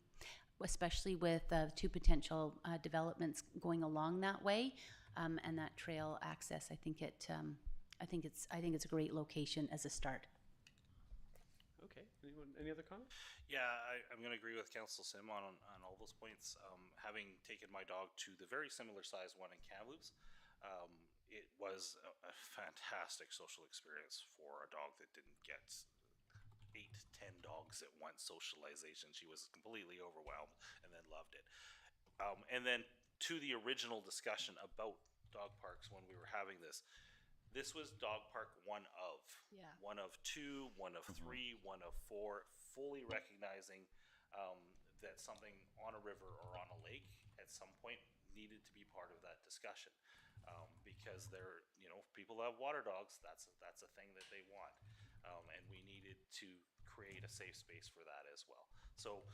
Speaker 3: especially with 2 potential developments going along that way, and that trail access. I think it's a great location as a start.
Speaker 7: Okay. Anyone? Any other comments?
Speaker 1: Yeah, I'm going to agree with Council Sim on all those points. Having taken my dog to the very similar sized one in Kamloops, it was a fantastic social experience for a dog that didn't get 8-10 dogs at once socialization. She was completely overwhelmed and then loved it. And then to the original discussion about dog parks when we were having this was dog park one of.
Speaker 2: Yeah.
Speaker 1: One of 2, one of 3, one of 4, fully recognizing that something on a river or on a lake at some point needed to be part of that discussion. Because they're, people that have water dogs, that's a thing that they want. And we needed to create a safe space for that as well. So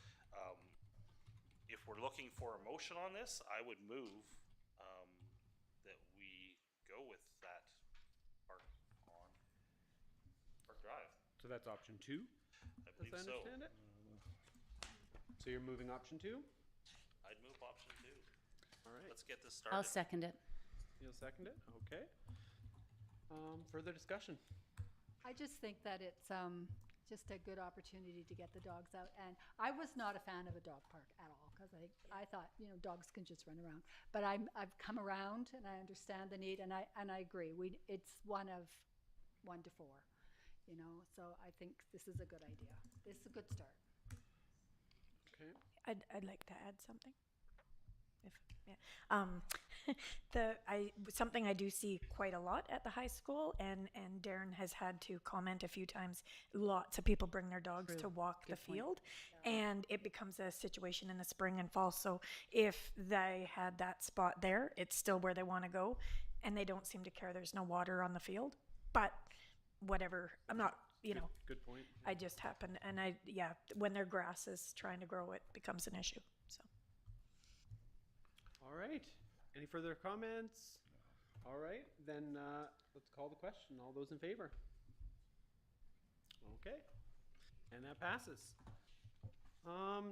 Speaker 1: if we're looking for a motion on this, I would move that we go with that park on Park Drive.
Speaker 7: So that's option 2,
Speaker 1: I
Speaker 7: as
Speaker 1: believe
Speaker 7: I
Speaker 1: so.
Speaker 7: understand it. So you're moving option 2?
Speaker 1: I'd move option 2.
Speaker 7: All right.
Speaker 1: Let's get this started.
Speaker 3: I'll second it.
Speaker 7: You'll second it? Okay. Further discussion?
Speaker 2: I just think that it's just a good opportunity to get the dogs out. And I was not a fan of a dog park at all because I thought, dogs can just run around. But I've come around and I understand the need, and I agree. It's one of 1 to 4, So I think this is a good idea. This is a good start.
Speaker 7: Okay.
Speaker 5: I'd like to add something. Something I do see quite a lot at the high school, and Darren has had to comment a few times. Lots of people bring their dogs to walk the field, and it becomes a situation in the spring and fall. So if they had that spot there, it's still where they want to go, and they don't seem to care. There's no water on the field, but whatever. I'm not.
Speaker 7: Good point.
Speaker 5: I just happen, and when their grass is trying to grow, it becomes an issue. So.
Speaker 7: All right. Any further comments? All right. Then let's call the question. All those in favor? Okay. And that passes.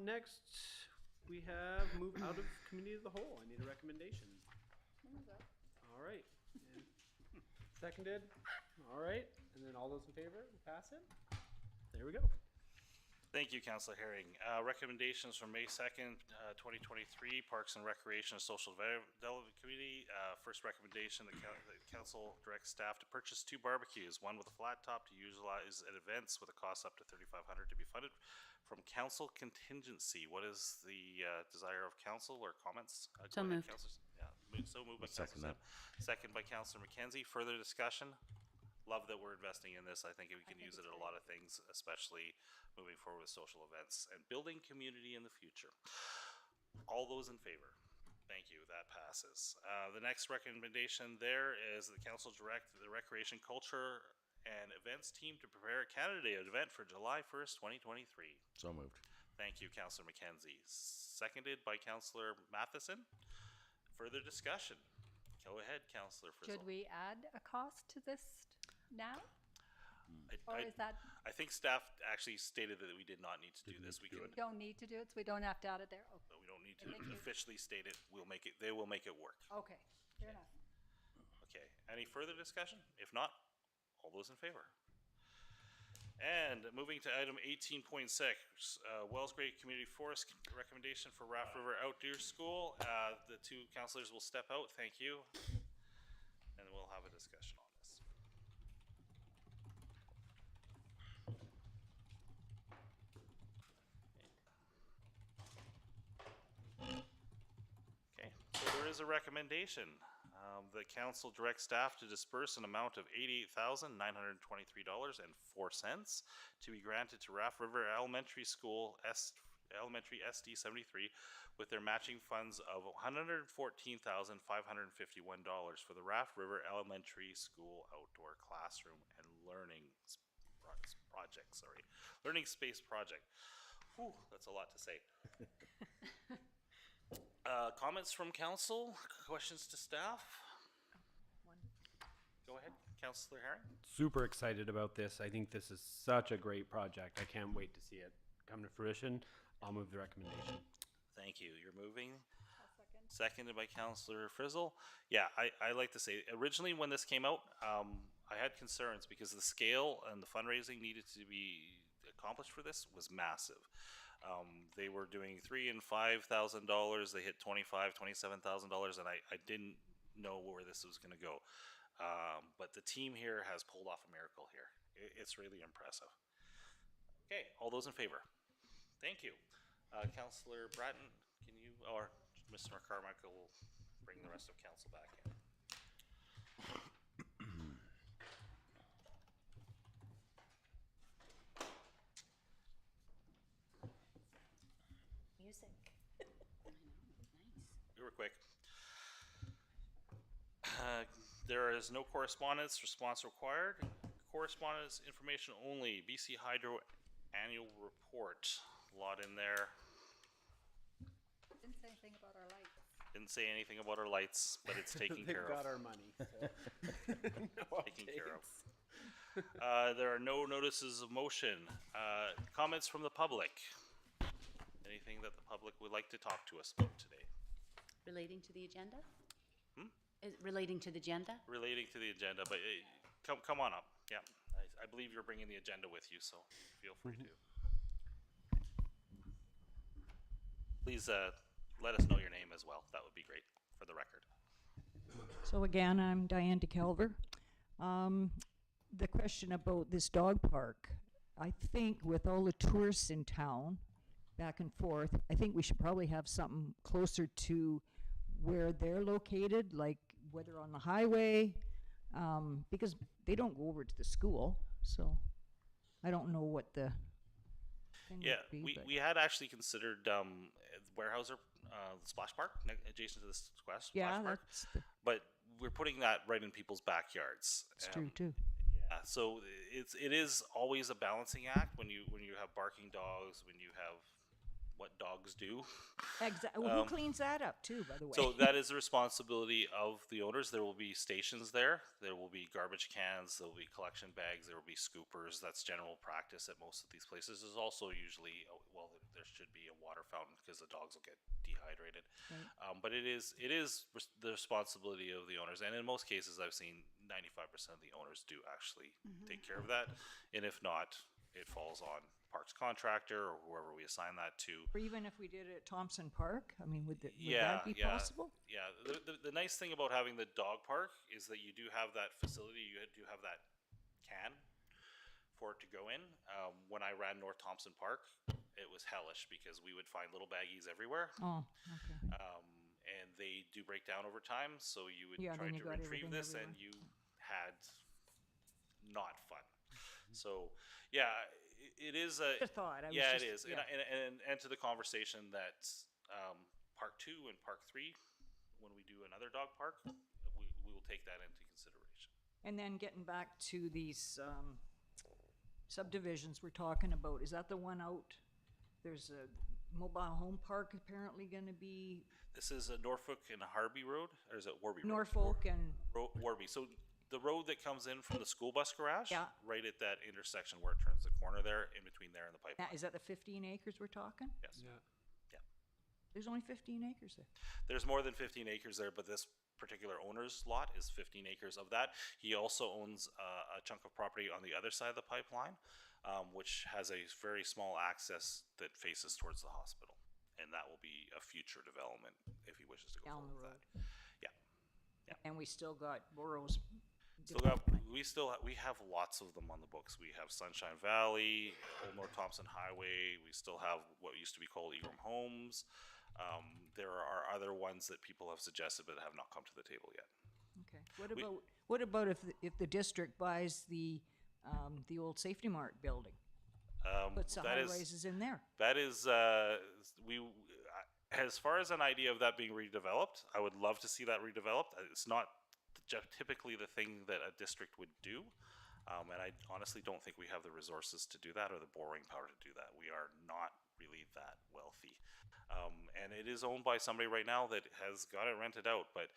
Speaker 7: Next, we have move out of committee of the whole. I need a recommendation. All right. And seconded. All right. And then all those in favor, we pass it. There we go.
Speaker 1: Thank you, Councillor Herring. Recommendations from May 2nd, 2023, Parks and Recreation and Social Development Committee. First recommendation, the council directs staff to purchase 2 barbecues, one with a flat top to utilize at events with a cost up to $3,500 to be funded from council contingency. What is the desire of council or comments?
Speaker 3: So moved.
Speaker 1: So moved by Councillor Sim. Second by Councillor Mackenzie. Further discussion? Love that we're investing in this. I think we can use it in a lot of things, especially moving forward with social events and building community in the future. All those in favor? Thank you. That passes. The next recommendation there is the council direct the Recreation, Culture, and Events team to prepare a candidate event for July 1st, 2023.
Speaker 8: So moved.
Speaker 1: Thank you, Councillor Mackenzie. Seconded by Councillor Matheson. Further discussion? Go ahead, Councillor Frizzle.
Speaker 2: Should we add a cost to this now? Or is that,
Speaker 1: I think staff actually stated that we did not need to do this. We
Speaker 2: don't need to do it, so we don't have to add it there?
Speaker 1: but we don't need to officially state it. We'll make it. They will make it work.
Speaker 2: Okay, fair enough.
Speaker 1: Okay. Any further discussion? If not, all those in favor. And moving to item 18.6, Wells Grade Community Forest recommendation for Raft River Outdoor School. The 2 councillors will step out. Thank you. And we'll have a discussion on this. Okay, so there is a recommendation. The council directs staff to disperse an amount of $88,923.04 to be granted to Raft River Elementary School Elementary SD 73 with their matching funds of $114,551 for the Raft River Elementary School outdoor classroom and learning project. Learning space project. Whew, that's a lot to say. Comments from council? Questions to staff? Go ahead, Councillor Herring.
Speaker 7: Super excited about this. I think this is such a great project. I can't wait to see it come to fruition. I'll move the recommendation.
Speaker 1: Thank you. You're moving.
Speaker 2: I'll second.
Speaker 1: Seconded by Councillor Frizzle. Yeah, I like to say, originally when this came out, I had concerns because the scale and the fundraising needed to be accomplished for this was massive. They were doing $3,000 and $5,000. They hit $27,000, and I didn't know where this was going to go. But the team here has pulled off a miracle here. It's really impressive. Okay, all those in favor? Thank you. Councillor Braaten, can you, or Mr. McCormick will bring the rest of council back in.
Speaker 5: Music.
Speaker 1: We were quick. There is no correspondence. Response required. Correspondence information only. BC Hydro annual report. A lot in there.
Speaker 2: Didn't say anything about our lights.
Speaker 1: Didn't say anything about our lights, but it's taken
Speaker 7: They've
Speaker 1: care
Speaker 7: got
Speaker 1: of.
Speaker 7: our money. So. No
Speaker 1: Taken care of.
Speaker 7: updates.
Speaker 1: There are no notices of motion. Comments from the public. Anything that the public would like to talk to us about today?
Speaker 3: Relating to the agenda? Is it relating to the agenda?
Speaker 1: Relating to the agenda, but come on up. Yeah, I believe you're bringing the agenda with you, so feel free to. Please let us know your name as well. That would be great for the record.
Speaker 11: So again, I'm Diane DeKelver. The question about this dog park, I think with all the tourists in town, back and forth, I think we should probably have something closer to where they're located, like whether on the highway, because they don't go over to the school, so I don't know what the thing
Speaker 1: Yeah,
Speaker 11: would be.
Speaker 1: we had actually considered Weyerhaeuser, the splash park, adjacent to the splash
Speaker 11: yeah,
Speaker 1: park,
Speaker 11: that's
Speaker 1: but we're putting that right in people's backyards.
Speaker 11: true too.
Speaker 1: Yeah, so it is always a balancing act when you have barking dogs, when you have what dogs do.
Speaker 11: Exactly. Well, who cleans that up too, by the way?
Speaker 1: So that is the responsibility of the owners. There will be stations there. There will be garbage cans. There will be collection bags. There will be scoopers. That's general practice at most of these places. There's also usually, well, there should be a water fountain because the dogs will get dehydrated.
Speaker 11: Right.
Speaker 1: But it is the responsibility of the owners. And in most cases, I've seen 95% of the owners do actually take care of that. And if not, it falls on parks contractor or whoever we assign that to.
Speaker 11: Or even if we did it at Thompson Park, I mean, would that be
Speaker 1: Yeah.
Speaker 11: possible?
Speaker 1: Yeah, the nice thing about having the dog park is that you do have that facility, you do have that can for it to go in. When I ran North Thompson Park, it was hellish because we would find little baggies everywhere.
Speaker 11: Oh, okay.
Speaker 1: And they do break down over time, so you would
Speaker 11: Yeah,
Speaker 1: try
Speaker 11: then you
Speaker 1: to
Speaker 11: got
Speaker 1: retrieve
Speaker 11: everything
Speaker 1: this and
Speaker 11: everywhere.
Speaker 1: you had not fun. So, yeah, it is a...
Speaker 11: Just a thought.
Speaker 1: Yeah, it is. And to the conversation that Park 2 and Park 3, when we do another dog park, we will take that into consideration.
Speaker 11: And then getting back to these subdivisions we're talking about, is that the one out? There's a mobile home park apparently going to be
Speaker 1: This is a Norfolk and Harby Road, or is it Warby Road?
Speaker 11: Norfolk and
Speaker 1: Warby. So the road that comes in from the school bus garage,
Speaker 11: Yeah.
Speaker 1: right at that intersection where it turns the corner there, in between there and the pipeline.
Speaker 11: is that the 15 acres we're talking?
Speaker 1: Yes.
Speaker 7: Yeah.
Speaker 11: There's only 15 acres there.
Speaker 1: There's more than 15 acres there, but this particular owner's lot is 15 acres of that. He also owns a chunk of property on the other side of the pipeline, which has a very small access that faces towards the hospital. And that will be a future development if he wishes to go
Speaker 11: Down
Speaker 1: forward
Speaker 11: the
Speaker 1: with
Speaker 11: road.
Speaker 1: that. Yeah.
Speaker 11: And we still got boroughs.
Speaker 1: We have lots of them on the books. We have Sunshine Valley, Old North Thompson Highway. We still have what used to be called Egram Homes. There are other ones that people have suggested but have not come to the table yet.
Speaker 11: Okay. What about if the district buys the old Safety Mart building? Puts the high rises in there.
Speaker 1: That is as far as an idea of that being redeveloped, I would love to see that redeveloped. It's not typically the thing that a district would do, and I honestly don't think we have the resources to do that or the borrowing power to do that. We are not really that wealthy, and it is owned by somebody right now that has got it rented out, but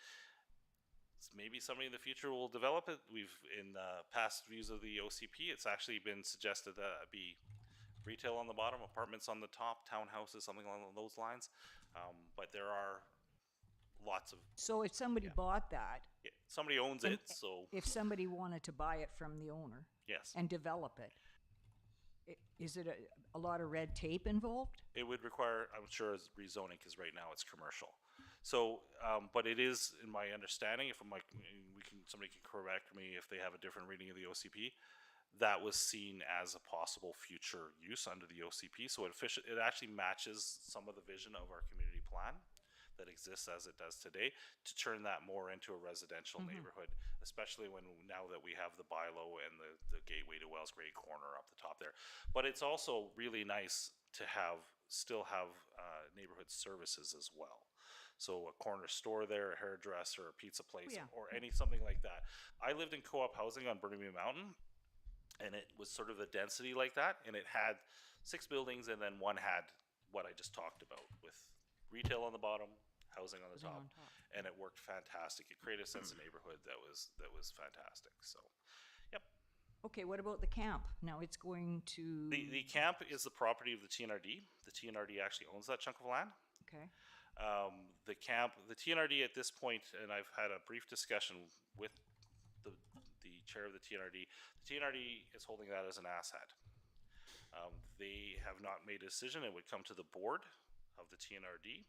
Speaker 1: maybe somebody in the future will develop it. We've, in past views of the OCP, it's actually been suggested that it be retail on the bottom, apartments on the top, townhouses, something along those lines. But there are lots of...
Speaker 11: So if somebody bought that,
Speaker 1: somebody owns it, so...
Speaker 11: if somebody wanted to buy it from the owner
Speaker 1: Yes.
Speaker 11: and develop it, Is it a lot of red tape involved?
Speaker 1: It would require, I'm sure, as rezoning, because right now it's commercial. So, but it is, in my understanding, if I'm like, somebody can correct me if they have a different reading of the OCP, that was seen as a possible future use under the OCP. So it actually matches some of the vision of our community plan that exists as it does today, to turn that more into a residential neighborhood, especially now that we have the bylaw and the gateway to Wells Grade Corner up the top there. But it's also really nice to still have neighborhood services as well. So a corner store there, a hairdresser, a pizza place, or something like that. I lived in co-op housing on Burnaby Mountain, and it was sort of a density like that, and it had 6 buildings, and then one had what I just talked about, with retail on the bottom, housing on the top, and it worked fantastic. It created a sense of neighborhood that was fantastic. So, yep.
Speaker 11: Okay, what about the camp? Now it's going to...
Speaker 1: The camp is the property of the TNRD. The TNRD actually owns that chunk of land.
Speaker 11: Okay.
Speaker 1: The TNRD at this point, and I've had a brief discussion with the chair of the TNRD. The TNRD is holding that as an asset. They have not made a decision. It would come to the board of the TNRD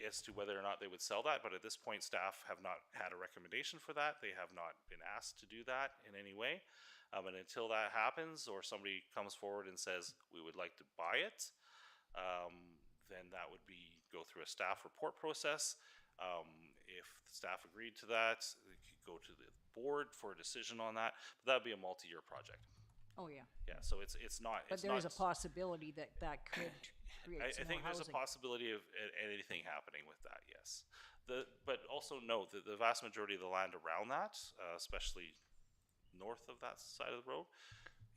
Speaker 1: as to whether or not they would sell that. But at this point, staff have not had a recommendation for that. They have not been asked to do that in any way. And until that happens, or somebody comes forward and says, we would like to buy it, then that would go through a staff report process. If the staff agreed to that, it could go to the board for a decision on that. But that would be a multi-year project.
Speaker 11: Oh, yeah.
Speaker 1: Yeah, so it's not.
Speaker 11: But there is a possibility that could create
Speaker 1: I
Speaker 11: some
Speaker 1: think
Speaker 11: more
Speaker 1: there's a
Speaker 11: housing.
Speaker 1: possibility of anything happening with that, yes. But also note that the vast majority of the land around that, especially north of that side of the road,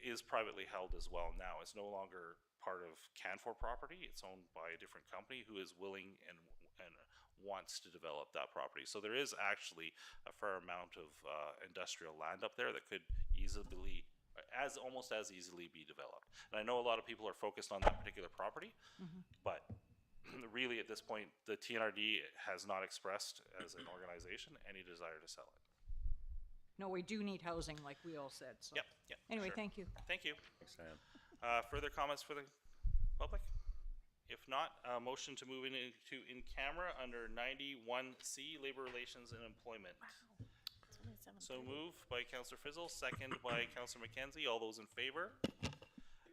Speaker 1: is privately held as well now. It's no longer part of Canfor property. It's owned by a different company who is willing and wants to develop that property. So there is actually a fair amount of industrial land up there that could almost as easily be developed. And I know a lot of people are focused on that particular property, but really at this point, the TNRD has not expressed as an organization any desire to sell it.
Speaker 11: No, we do need housing, like we all said, so.
Speaker 1: Yep.
Speaker 11: Anyway,
Speaker 1: sure.
Speaker 11: thank you.
Speaker 1: Thank you.
Speaker 8: Thanks, Sam.
Speaker 1: Further comments for the public? If not, motion to move into in camera under 91C, Labor Relations and Employment. So moved by Councillor Fizzle, second by Councillor Mackenzie. All those in favor?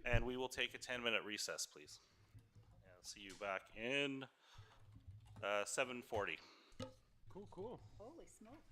Speaker 1: And we will take a 10-minute recess, please. And see you back in 7:40.
Speaker 7: Cool.
Speaker 3: Holy smoke.